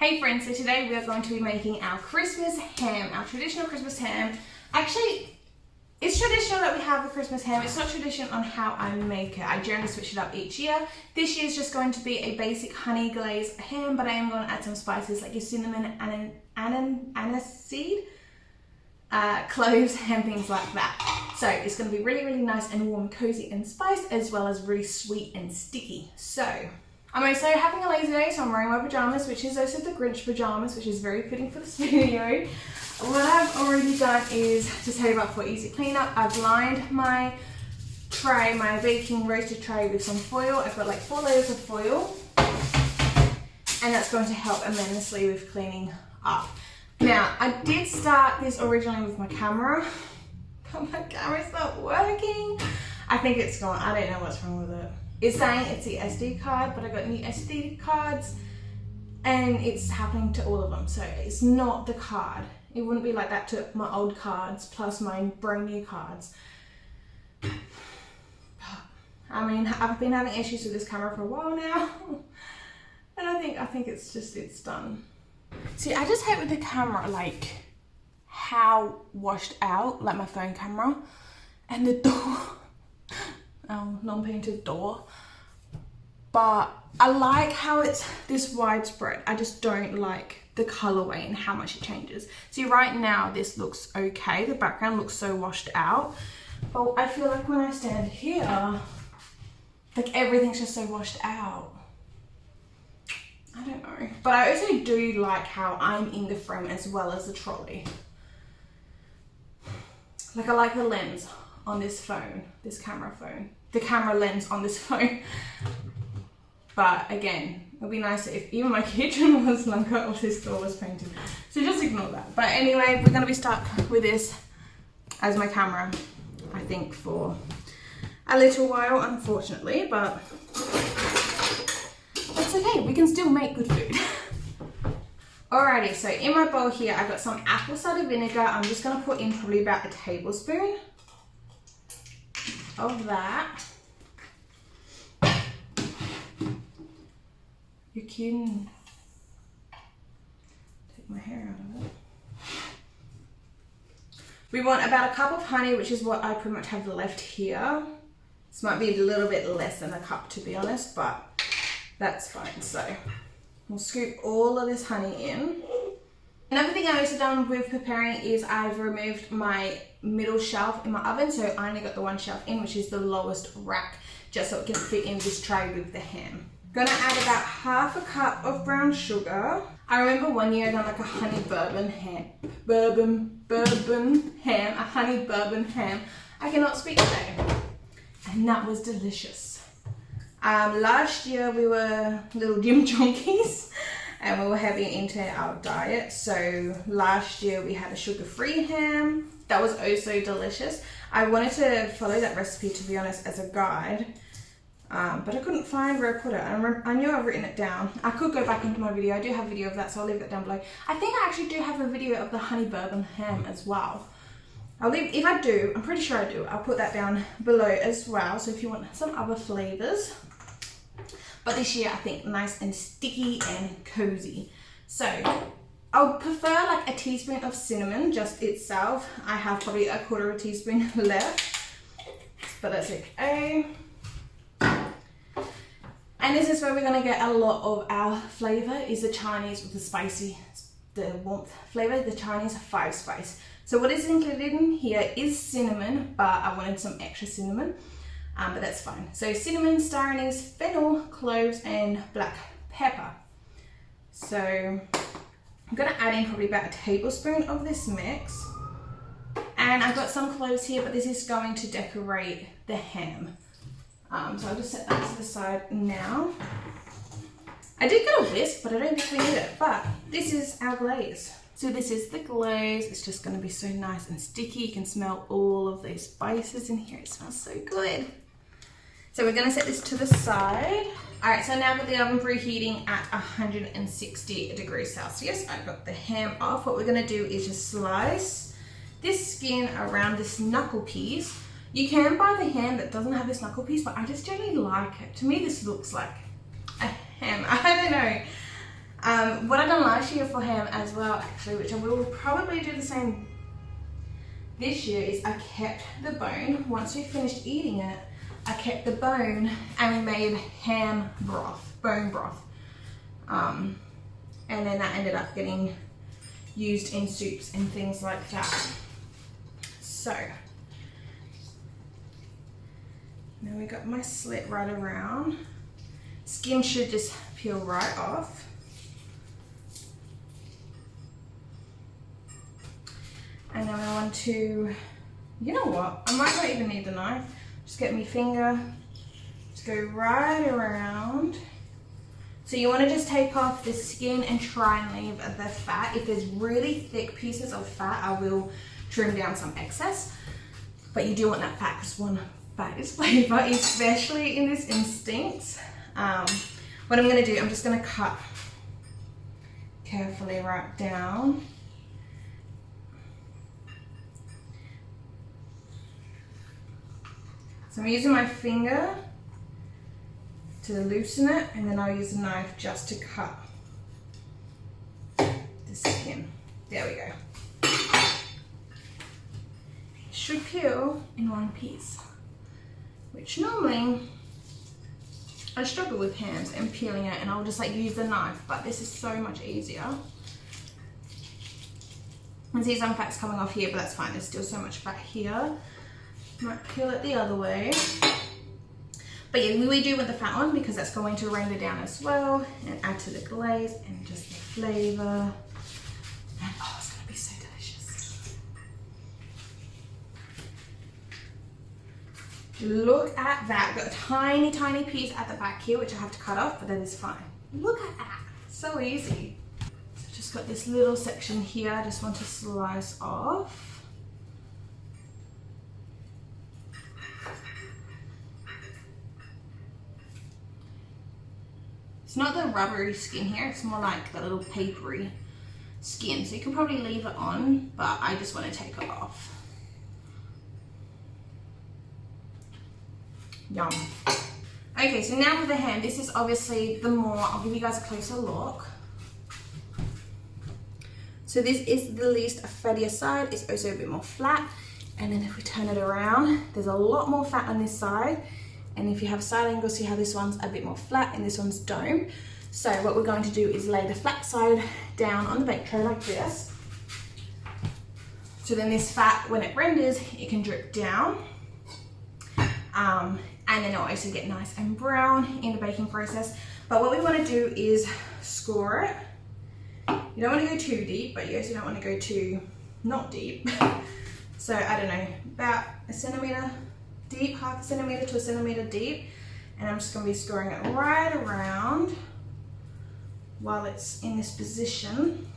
Hey friends, so today we are going to be making our Christmas ham, our traditional Christmas ham. Actually, it's traditional that we have a Christmas ham. It's not traditional on how I make it. I generally switch it up each year. This year is just going to be a basic honey glazed ham, but I am going to add some spices like your cinnamon, aniseed, cloves and things like that. So it's going to be really, really nice and warm, cozy and spiced, as well as really sweet and sticky. So I'm also having a lazy day, so I'm wearing my pajamas, which is also the Grinch pajamas, which is very fitting for this video. What I've already done is, to tell you about for easy cleanup, I've lined my tray, my baking roasted tray, with some foil. I've got like 4 layers of foil, and that's going to help immensely with cleaning up. Now, I did start this originally with my camera, but my camera's not working. I think it's gone. I don't know what's wrong with it. It's saying it's the SD card, but I got new SD cards and it's happening to all of them. So it's not the card. It wouldn't be like that to my old cards plus my brand new cards. But, I mean, I've been having issues with this camera for a while now. And I think it's done. See, I just hate with the camera, like how washed out, like my phone camera, and the door. Non-painted door, but I like how it's this widespread. I just don't like the colorway and how much it changes. See, right now this looks okay, the background looks so washed out, but I feel like when I stand here, like everything's just so washed out. I don't know, but I also do like how I'm in the frame as well as the trolley. Like, I like the lens on this phone, this camera phone, the camera lens on this phone. But again, it would be nice if even my kitchen was longer or this door was painted. So just ignore that. But anyway, we're gonna be stuck with this as my camera, I think, for a little while, unfortunately, but it's okay, we can still make good food. Alrighty, so in my bowl here, I've got some apple cider vinegar. I'm just gonna put in probably about a tablespoon of that. You're kidding. Take my hair out of it. We want about a cup of honey, which is what I pretty much have left here. This might be a little bit less than a cup, to be honest, but that's fine. So we'll scoop all of this honey in. Another thing I've also done with preparing is I've removed my middle shelf in my oven, so I only got the one shelf in, which is the lowest rack, just so it can fit in this tray with the ham. Gonna add about half a cup of brown sugar. I remember one year I done like a honey bourbon ham, a honey bourbon ham. I cannot speak today, and that was delicious. Last year we were little gym junkies, and we were heavy into our diet. So last year we had a sugar-free ham. That was also delicious. I wanted to follow that recipe, to be honest, as a guide, but I couldn't find where I put it. I knew I've written it down. I could go back into my video. I do have a video of that, so I'll leave that down below. I think I actually do have a video of the honey bourbon ham as well. I'll leave, if I do, I'm pretty sure I do, I'll put that down below as well. So if you want some other flavors. But this year I think nice and sticky and cozy. So I'll prefer like a teaspoon of cinnamon just itself. I have probably a 1/4 teaspoon left, but that's okay. And this is where we're gonna get a lot of our flavor, is the Chinese with the spicy, the warmth flavor, the Chinese 5 spice. So what is included in here is cinnamon, but I wanted some extra cinnamon. But that's fine. So cinnamon, star anise, fennel, cloves, and black pepper. So I'm gonna add in probably about a tablespoon of this mix. And I've got some cloves here, but this is going to decorate the ham. So I'll just set that to the side now. I did get a whisk, but I don't think we need it. But this is our glaze. So this is the glaze. It's just gonna be so nice and sticky. You can smell all of these spices in here. It smells so good. So we're gonna set this to the side. All right, so now I've got the oven preheating at 160 degrees Celsius. I've got the ham off. What we're gonna do is just slice this skin around this knuckle piece. You can buy the ham that doesn't have this knuckle piece, but I just generally like it. To me, this looks like a ham. I don't know. What I done last year for ham as well, actually, which I will probably do the same this year, is I kept the bone. Once we finished eating it, I kept the bone and we made ham broth, bone broth. And then that ended up getting used in soups and things like that. So, now we got my slit right around. Skin should just peel right off. And then I want to, you know what, I might not even need the knife. Just get my finger, just go right around. So you want to just take off the skin and try and leave the fat. If there's really thick pieces of fat, I will trim down some excess. But you do want that fat because one, fat is flavor, especially in this instance. What I'm going to do, I'm just going to cut carefully right down. So I'm using my finger to loosen it, and then I'll use a knife just to cut the skin. There we go. It should peel in one piece, which normally I struggle with hands and peeling it, and I'll just like use the knife, but this is so much easier. I see some fat's coming off here, but that's fine. There's still so much fat here. Might peel it the other way. But yeah, we do want the fat on because that's going to render down as well and add to the glaze and just the flavor. And oh, it's gonna be so delicious. Look at that. Got a tiny, tiny piece at the back here, which I have to cut off, but that is fine. Look at that. So easy. So just got this little section here I just want to slice off. It's not the rubbery skin here, it's more like the little papery skin. So you can probably leave it on, but I just want to take it off. Yum. Okay, so now with the ham, this is obviously the more, I'll give you guys a closer look. So this is the least fattier side, it's also a bit more flat. And then if we turn it around, there's a lot more fat on this side. And if you have a side angle, see how this one's a bit more flat and this one's dome. So what we're going to do is lay the flat side down on the bake tray like this. So then this fat, when it renders, it can drip down. And then it'll also get nice and brown in the baking process. But what we want to do is score it. You don't want to go too deep, but you also don't want to go too not deep. So I don't know, about a centimetre deep, half a centimetre to a centimetre deep, and I'm just going to be scoring it right around while it's in this position.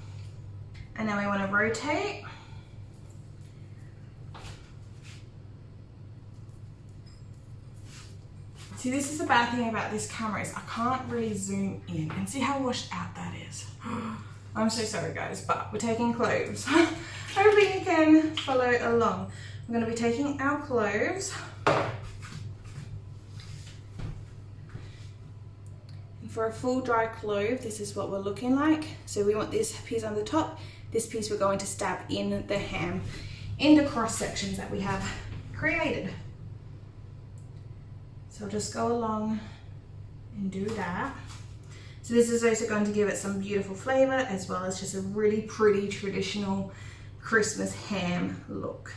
And then we want to rotate. See, this is the bad thing about this camera is I can't really zoom in and see how washed out that is. I'm so sorry guys, but we're taking cloves. Hopefully you can follow along. We're going to be taking our cloves. For a full dry clove, this is what we're looking like. So we want this piece on the top. This piece we're going to stab in the ham, in the cross sections that we have created. So I'll just go along and do that. So this is also going to give it some beautiful flavor as well as just a really pretty traditional Christmas ham look.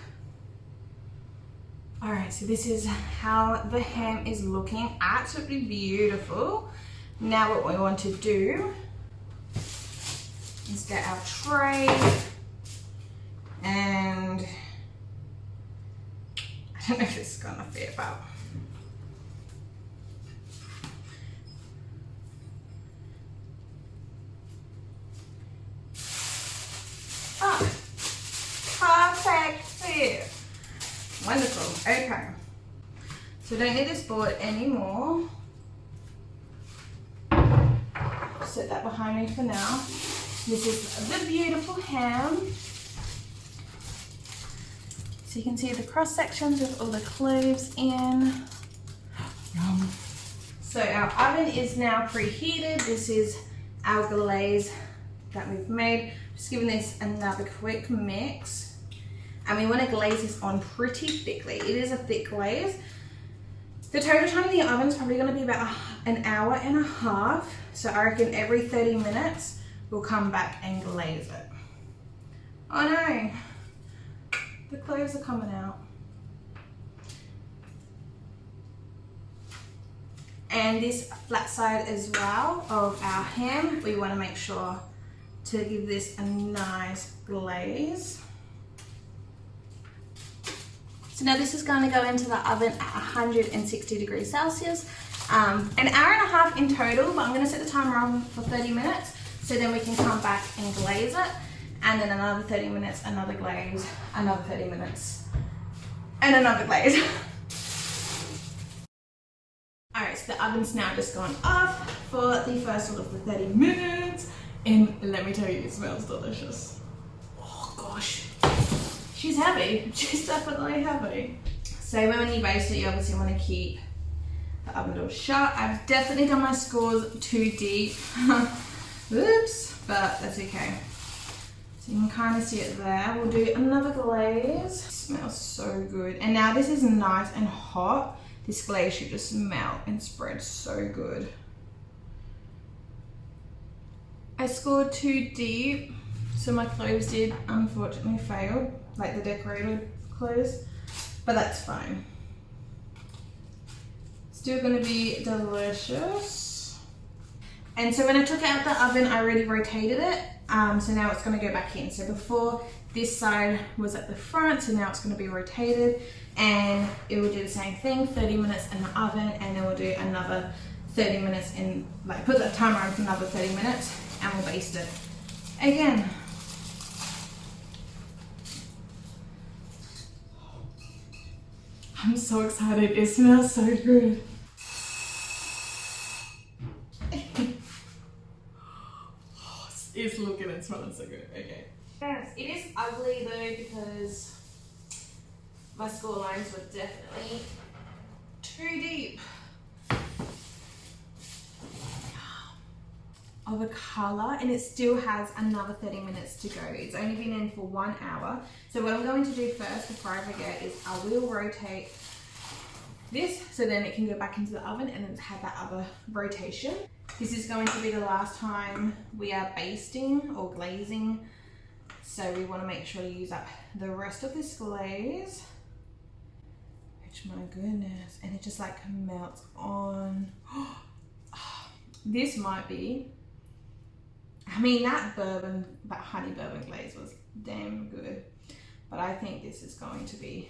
All right, so this is how the ham is looking, absolutely beautiful. Now what we want to do is get our tray, and I don't know if this is gonna fit, but perfect fit. Wonderful. Okay. So don't need this board anymore. Set that behind me for now. This is the beautiful ham. So you can see the cross sections with all the cloves in. Yum. So our oven is now preheated. This is our glaze that we've made. Just giving this another quick mix. And we want to glaze this on pretty thickly. It is a thick glaze. The total time in the oven is probably going to be about an hour and a half. So I reckon every 30 minutes we'll come back and glaze it. Oh no, the cloves are coming out. And this flat side as well of our ham, we want to make sure to give this a nice glaze. So now this is going to go into the oven at 160 degrees Celsius. An hour and a half in total, but I'm going to set the timer on for 30 minutes so then we can come back and glaze it. And then another 30 minutes, another glaze, another 30 minutes, and another glaze. Alright, so the oven's now just gone off for the first sort of the 30 minutes. And let me tell you, it smells delicious. Oh gosh. She's happy. She's definitely happy. So when you baste it, you obviously want to keep the oven door shut. I've definitely done my scores too deep. Oops, but that's okay. So you can kind of see it there. We'll do another glaze. It smells so good. And now this is nice and hot. This glaze should just melt and spread so good. I scored too deep, so my cloves did unfortunately fail, like the decorated cloves, but that's fine. Still gonna be delicious. And so when I took it out the oven, I already rotated it. So now it's gonna go back in. So before this side was at the front, so now it's gonna be rotated, and it will do the same thing, 30 minutes in the oven, and then we'll do another 30 minutes in, like put the timer on for another 30 minutes, and we'll baste it again. I'm so excited, it smells so good. It's looking and smelling so good. Okay. Yes, it is ugly though because my score lines were definitely too deep of a colour, and it still has another 30 minutes to go. It's only been in for 1 hour. So what I'm going to do first before I forget is I will rotate this so then it can go back into the oven and then have that other rotation. This is going to be the last time we are basting or glazing, so we want to make sure to use up the rest of this glaze, which, my goodness, and it just like melts on. This might be, I mean, that honey bourbon glaze was damn good, but I think this is going to be,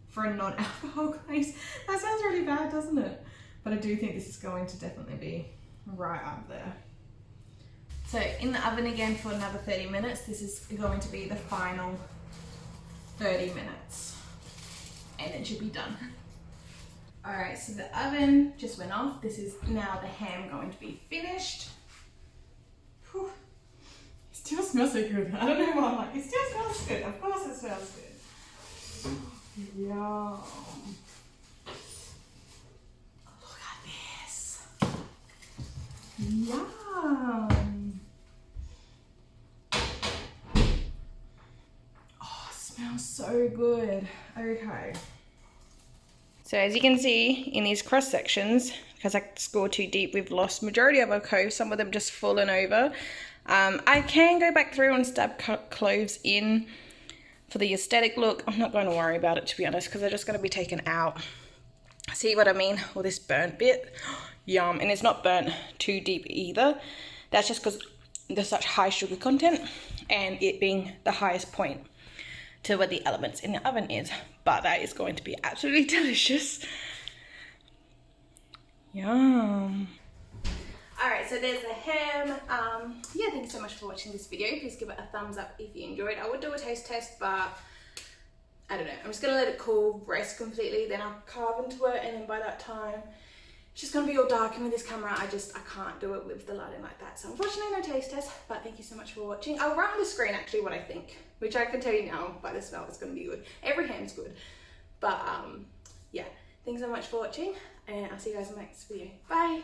for a non-alcohol glaze, that sounds really bad, doesn't it? But I do think this is going to definitely be right up there. So in the oven again for another 30 minutes. This is going to be the final 30 minutes, and it should be done. All right, so the oven just went off. This is now the ham going to be finished. Whew. It still smells so good. I don't know why I'm like, it still smells good. Of course it smells good. Yum. Look at this. Yum. Oh, it smells so good. Okay. So as you can see in these cross sections, because I scored too deep, we've lost majority of our cloves, some of them just fallen over. I can go back through and stab cloves in for the aesthetic look. I'm not going to worry about it, to be honest, because they're just going to be taken out. See what I mean? All this burnt bit. Yum. And it's not burnt too deep either. That's just because there's such high sugar content, and it being the highest point to where the elements in the oven is. But that is going to be absolutely delicious. Yum. Alright, so there's the ham. Yeah, thank you so much for watching this video. Please give it a thumbs up if you enjoyed. I would do a taste test, but I don't know. I'm just going to let it cool, rest completely, then I'll carve into it, and then by that time, it's just going to be all dark, and with this camera, I can't do it with the lighting like that. So unfortunately, no taste test, but thank you so much for watching. I'll write on the screen actually what I think, which I can tell you now by the smell, it's going to be good. Every ham's good. But yeah, thanks so much for watching, and I'll see you guys in the next video. Bye!